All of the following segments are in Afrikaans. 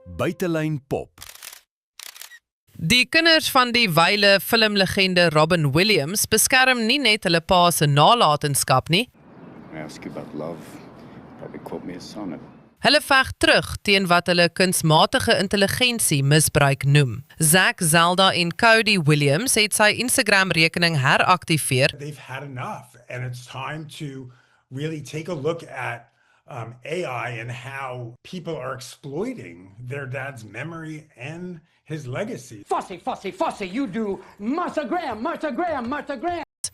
Buitelyn Pop. Die kinders van die wyle filmlegende Robin Williams beskerm nie net hulle pa se nalatenskap nie, I ask you about love, probably quote me a sonnet. hulle veg terug teen wat hulle kunsmatige intelligensie misbruik noem. Zack Zelda en Cody Williams het sy Instagram-rekening heraktiveer They've had enough, and it's time to really take a look at AI and how people are exploiting their dad's memory and his legacy. Fussy, you do Martha Graham.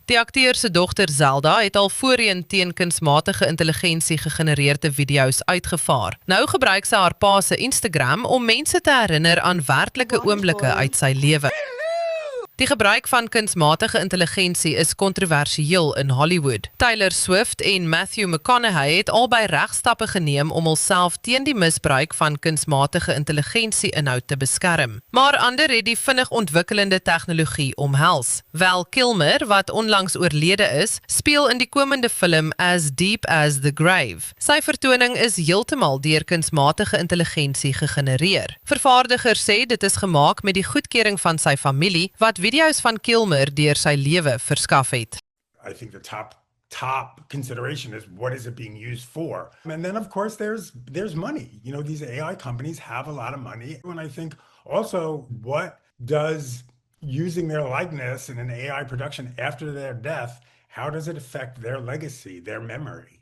Die akteur se dogter Zelda het al voorheen teen kunsmatige intelligensie gegenereerde video's uitgevaar. Nou gebruik sy haar pa se Instagram om mense te herinner aan werklike oomblikke uit sy lewe. Die gebruik van kunsmatige intelligensie is kontroversieel in Hollywood. Taylor Swift en Matthew McConaughey het albei regstappe geneem om hulself teen die misbruik van kunsmatige intelligensie inhoud te beskerm. Maar ander het die vinnig ontwikkelende tegnologie omhels. Val Kilmer, wat onlangs oorlede is, speel in die komende film As Deep as the Grave. Sy vertoning is heeltemal deur kunsmatige intelligensie gegenereer. Vervaardigers sê dit is gemaak met die goedkeuring van sy familie, wat video's van Kilmer deur sy lewe verskaf het. I think the top consideration is what is it being used for? And then of course there's money. You know, these AI companies have a lot of money. And I think also, what does using their likeness in an AI production after their death, how does it affect their legacy, their memory?